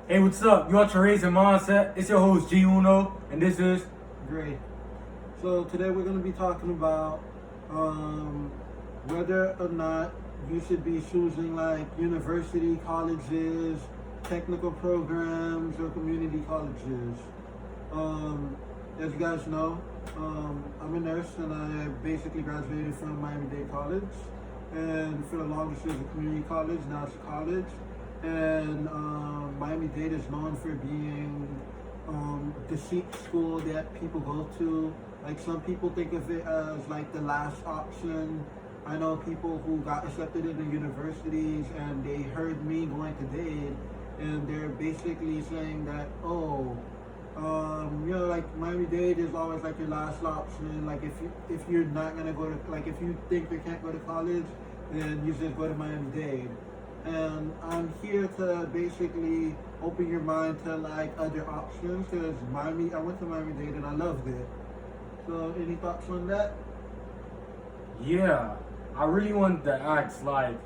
Hey, what's up? You are Raising Mindset. It's your host G Uno, and this is Great. So today we're going to be talking about whether or not you should be choosing like university colleges, technical programs, or community colleges. As you guys know, I'm a nurse and I basically graduated from Miami-Dade College. And for the longest it was a community college, now it's a college. And Miami-Dade is known for being the chic school that people go to. Like some people think of it as like the last option. I know people who got accepted into universities and they heard me going to Dade and they're basically saying that, like Miami-Dade is always like your last option. Like if you're not gonna go to, like if you think you can't go to college, then you just go to Miami-Dade. And I'm here to basically open your mind to like other options because I went to Miami-Dade and I loved it. So any thoughts on that? yeah. I really wanted to ask, like,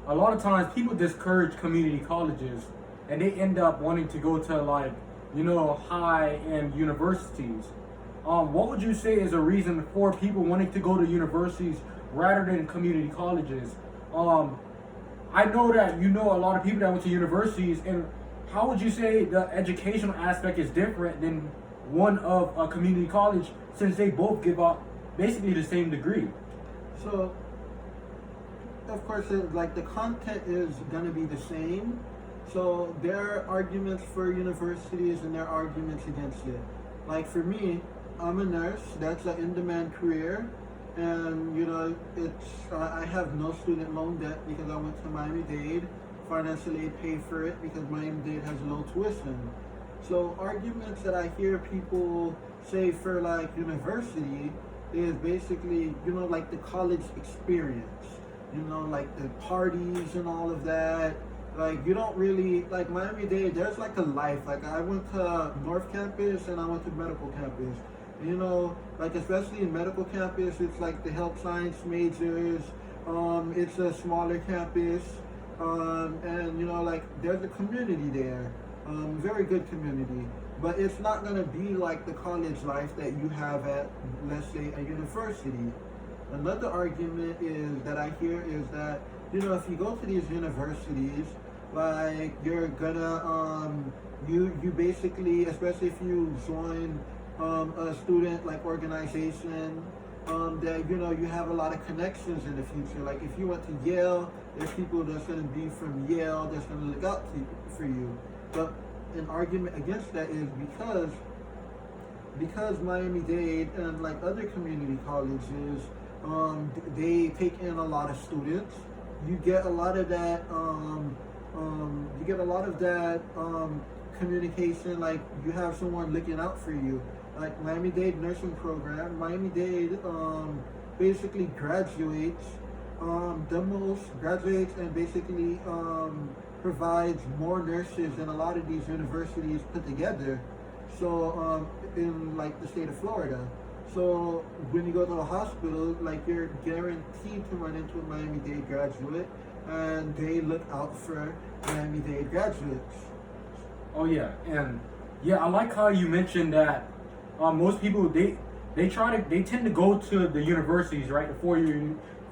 a lot of times people discourage community colleges, and they end up wanting to go to high-end universities. What would you say is a reason for people wanting to go to universities rather than community colleges? I know that you know a lot of people that went to universities, and how would you say the educational aspect is different than one of a community college since they both give out basically the same degree? So, of course, like the content is going to be the same. So there are arguments for universities and there are arguments against it. Like for me, I'm a nurse. That's an in-demand career. And I have no student loan debt because I went to Miami-Dade. Financial aid paid for it because Miami-Dade has low tuition. So arguments that I hear people say for like university is basically, like the college experience. Like the parties and all of that. Like you don't really, like Miami-Dade, there's like a life. Like I went to North Campus and I went to Medical Campus. Like especially in Medical Campus, it's like the health science majors. It's a smaller campus, and like there's a community there, very good community. But it's not gonna be like the college life that you have at, let's say, a university. Another argument is that I hear is that if you go to these universities, like you're gonna you basically, especially if you join a student like organization, that you have a lot of connections in the future. Like if you went to Yale, there's people that's going to be from Yale that's going to look out for you. But an argument against that is because Miami-Dade and like other community colleges, they take in a lot of students. You get a lot of that. Communication. Like you have someone looking out for you. Like Miami-Dade nursing program, Miami-Dade basically graduates and basically provides more nurses than a lot of these universities put together. So in like the state of Florida. So when you go to a hospital, like you're guaranteed to run into a Miami-Dade graduate, and they look out for Miami-Dade graduates. Oh yeah, and yeah, I like how you mentioned that most people they tend to go to the universities, right? The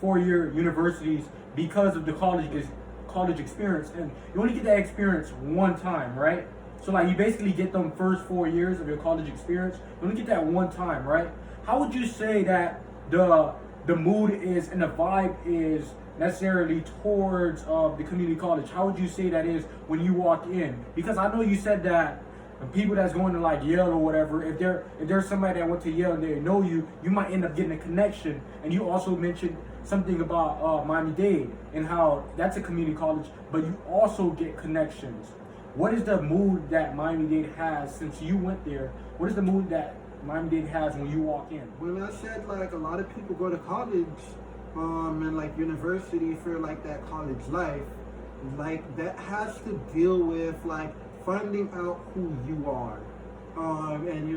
four-year universities because of the college experience, and you only get that experience one time, right? So like you basically get them first 4 years of your college experience. You only get that one time, right? How would you say that the mood is and the vibe is necessarily towards the community college? How would you say that is when you walk in? Because I know you said that people that's going to like Yale or whatever, if there's somebody that went to Yale and they know you, you might end up getting a connection. And you also mentioned something about Miami-Dade and how that's a community college, but you also get connections. What is the mood that Miami-Dade has since you went there? What is the mood that Miami-Dade has when you walk in? When I said like a lot of people go to college and like university for like that college life, like that has to deal with like finding out who you are, and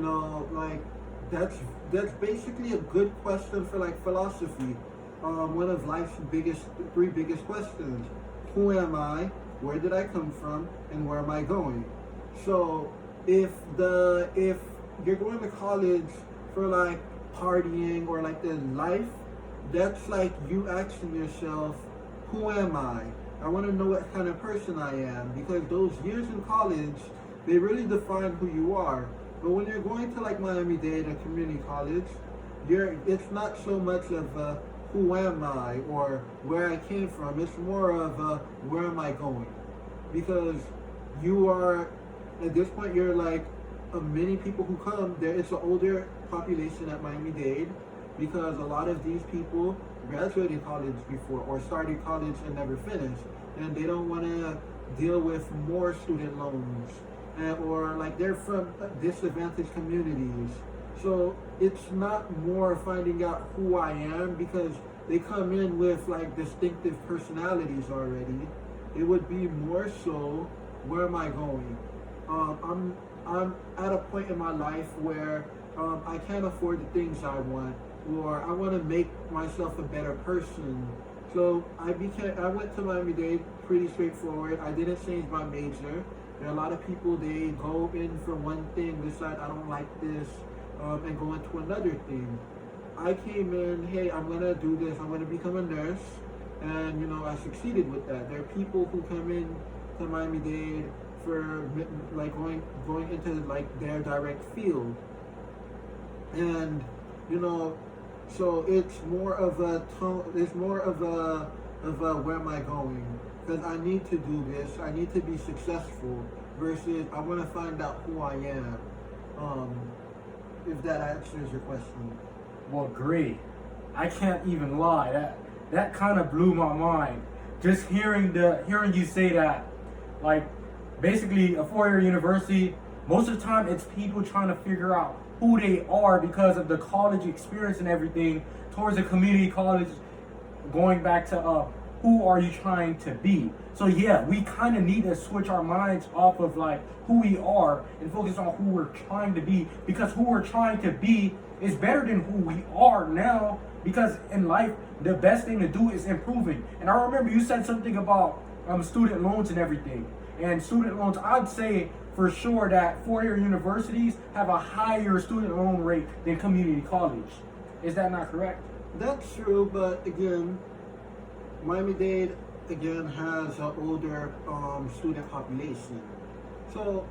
like that's basically a good question for like philosophy. One of life's three biggest questions: who am I? Where did I come from? And where am I going? So if you're going to college for like partying or like the life, that's like you asking yourself, who am I want to know what kind of person I am, because those years in college, they really define who you are. But when you're going to like Miami-Dade, a community college, it's not so much of who am I or where I came from. It's more of where am I going? Because you are, at this point, you're like many people who come there. It's an older population at Miami-Dade because a lot of these people graduated college before or started college and never finished, and they don't want to deal with more student loans, or like they're from disadvantaged communities. So it's not more finding out who I am because they come in with like distinctive personalities already. It would be more so, where am I going? I'm at a point in my life where I can't afford the things I want, or I want to make myself a better person. So I went to Miami-Dade pretty straightforward. I didn't change my major. There are a lot of people, they go in for one thing, decide I don't like this, and go into another thing. I came in, hey, I'm gonna do this. I'm gonna become a nurse, and I succeeded with that. There are people who come in to Miami-Dade for like going into like their direct field, and so it's more of a tone. It's more of a where am I going? Because I need to do this. I need to be successful. Versus I want to find out who I am. If that answers your question. Well, great. I can't even lie. That kind of blew my mind. Just hearing you say that, like, basically a 4-year university. Most of the time, it's people trying to figure out who they are because of the college experience and everything. Towards a community college, going back to who are you trying to be? So yeah, we kind of need to switch our minds off of like who we are and focus on who we're trying to be, because who we're trying to be is better than who we are now, because in life the best thing to do is improving. And I remember you said something about student loans and everything. And student loans, I'd say for sure that 4-year universities have a higher student loan rate than community college. Is that not correct? That's true, but again, Miami-Dade again has an older student population. So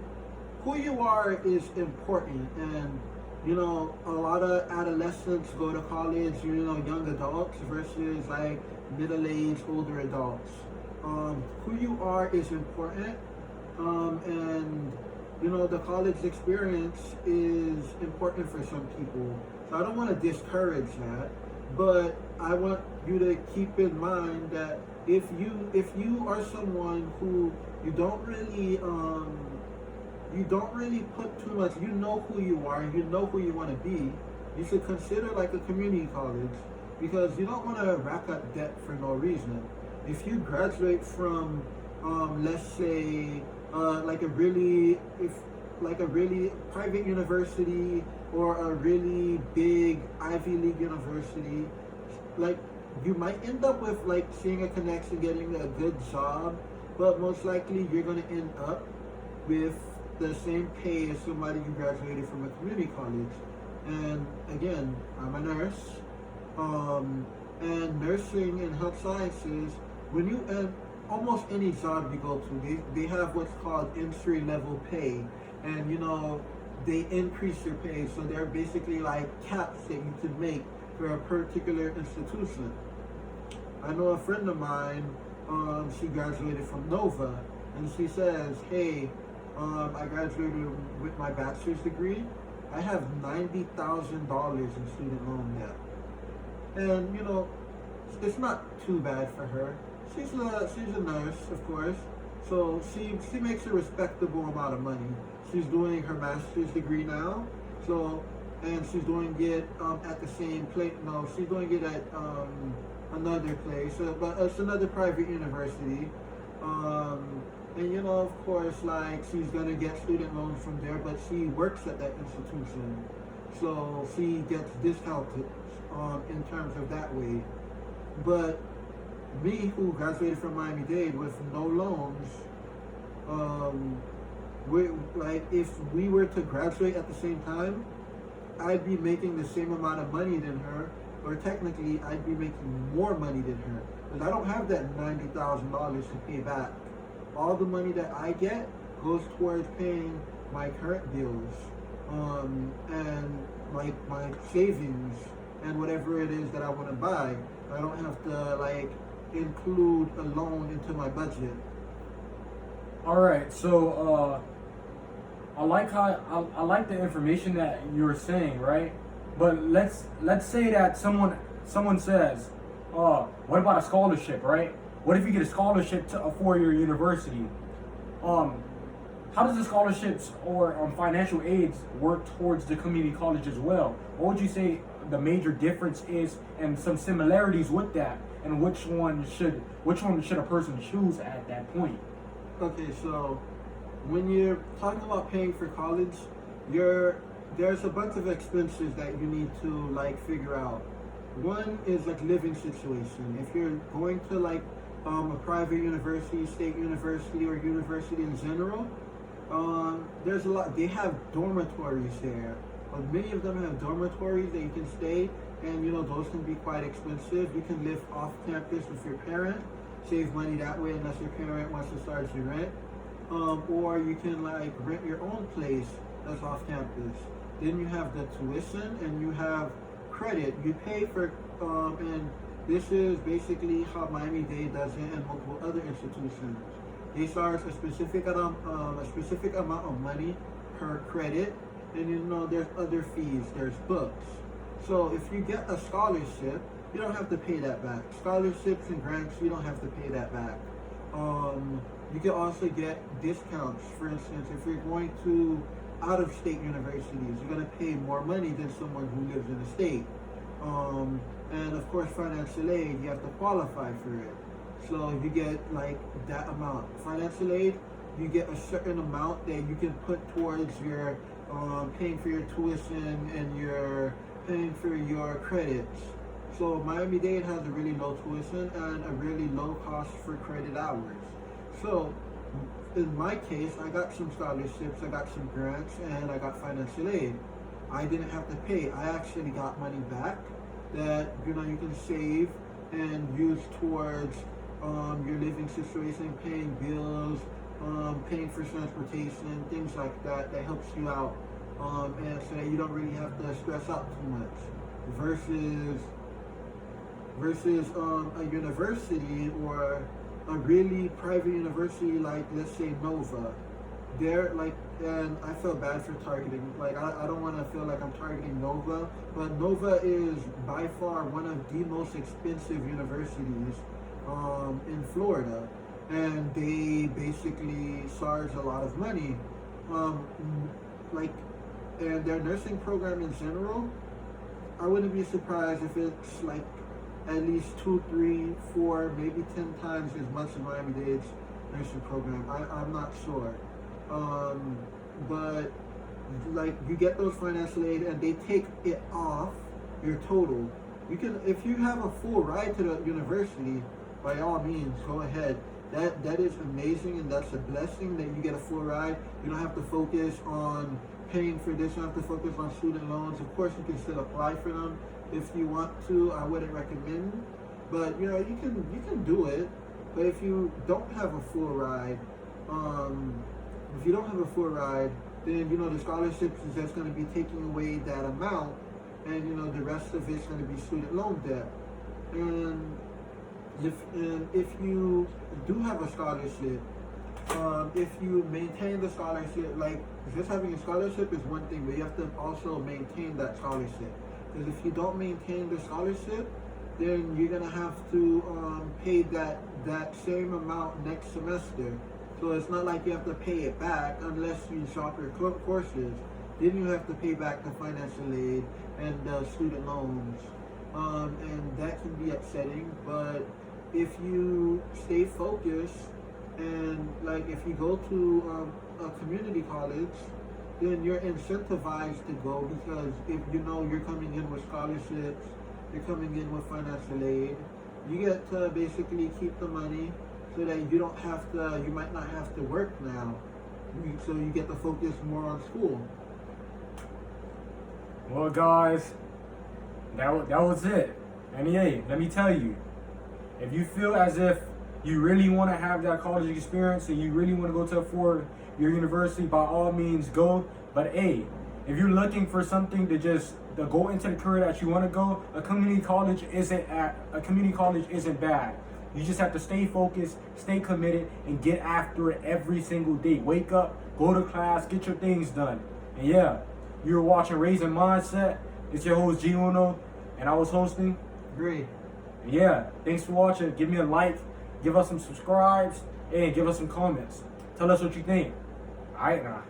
who you are is important, and a lot of adolescents go to college, young adults versus like middle-aged older adults. Who you are is important, and the college experience is important for some people. So I don't want to discourage that, but I want you to keep in mind that if you are someone who you don't really put too much, you know who you are, you know who you want to be, you should consider like a community college, because you don't want to rack up debt for no reason. If you graduate from let's say like a really private university or a really big Ivy League university, like you might end up with like seeing a connection, getting a good job, but most likely you're going to end up with the same pay as somebody who graduated from a community college. And again, I'm a nurse, and nursing and health sciences, when you almost any job you go to, they have what's called entry level pay, and they increase your pay. So they're basically like caps that you can make for a particular institution. I know a friend of mine, she graduated from Nova, and she says, hey, I graduated with my bachelor's degree. I have $90,000 in student loan debt. And it's not too bad for her. She's a nurse, of course, so she makes a respectable amount of money. She's doing her master's degree now, and she's doing it at the same place. No, she's doing it at another place, but it's another private university. And of course, like, she's gonna get student loans from there, but she works at that institution, so she gets discounted in terms of that way. But me, who graduated from Miami-Dade with no loans, like if we were to graduate at the same time, I'd be making the same amount of money than her, or technically I'd be making more money than her, because I don't have that $90,000 to pay back. All the money that I get goes towards paying my current bills, and my savings and whatever it is that I want to buy. I don't have to like include a loan into my budget. All right, so I like how I like the information that you're saying, right? But let's say that someone says, what about a scholarship, right? What if you get a scholarship to a 4-year university? How does the scholarships or financial aids work towards the community college as well? What would you say the major difference is, and some similarities with that, and which one should a person choose at that point? Okay, so when you're talking about paying for college, there's a bunch of expenses that you need to like figure out. One is like living situation. If you're going to like a private university, state university, or university in general, there's a lot. They have dormitories there. Many of them have dormitories that you can stay, and those can be quite expensive. You can live off campus with your parent, save money that way unless your parent wants to charge you rent. Or you can like rent your own place that's off campus. Then you have the tuition and you have credit. You pay for, and this is basically how Miami-Dade does it and multiple other institutions. They charge a specific amount of money per credit, and there's other fees. There's books. So if you get a scholarship, you don't have to pay that back. Scholarships and grants, you don't have to pay that back. You can also get discounts. For instance, if you're going to out-of-state universities, you're going to pay more money than someone who lives in the state. And of course, financial aid, you have to qualify for it. So you get like that amount. Financial aid, you get a certain amount that you can put towards your paying for your tuition and your paying for your credits. So Miami-Dade has a really low tuition and a really low cost for credit hours. So in my case, I got some scholarships, I got some grants, and I got financial aid. I didn't have to pay. I actually got money back that you can save and use towards your living situation, paying bills, paying for transportation, things like that. That helps you out, and so that you don't really have to stress out too much. Versus a university or a really private university like, let's say, Nova. They're like, and I feel bad for targeting, like I don't want to feel like I'm targeting Nova, but Nova is by far one of the most expensive universities in Florida, and they basically charge a lot of money, and their nursing program in general, I wouldn't be surprised if it's like at least 2, 3, 4, maybe 10 times as much as Miami-Dade's nursing program. I'm not sure. But like you get those financial aid and they take it off your total. You can, if you have a full ride to the university, by all means, go ahead. That is amazing, and that's a blessing that you get a full ride. You don't have to focus on paying for this. You don't have to focus on student loans. Of course, you can still apply for them if you want to. I wouldn't recommend, but you can do it. But if you don't have a full ride, then the scholarships is just going to be taking away that amount, and the rest of it's going to be student loan debt. And if you do have a scholarship, if you maintain the scholarship, like just having a scholarship is one thing, but you have to also maintain that scholarship. Because if you don't maintain the scholarship, then you're gonna have to pay that same amount next semester. So it's not like you have to pay it back unless you drop your courses. Then you have to pay back the financial aid and the student loans, and that can be upsetting. But if you stay focused and like if you go to a community college, then you're incentivized to go, because if you're coming in with scholarships, you're coming in with financial aid, you get to basically keep the money so that you might not have to work now. So you get to focus more on school. Well, guys, that was it. And yeah, let me tell you, if you feel as if you really want to have that college experience and you really want to go to a four-year university, by all means go. But hey, if you're looking for something to go into the career that you want to go, a community college isn't bad. You just have to stay focused, stay committed, and get after it every single day. Wake up, go to class, get your things done. And yeah, you're watching Raising Mindset. It's your host G Uno, and I was hosting. Great. And yeah, thanks for watching. Give me a like, give us some subscribes, and give us some comments. Tell us what you think. Alright now.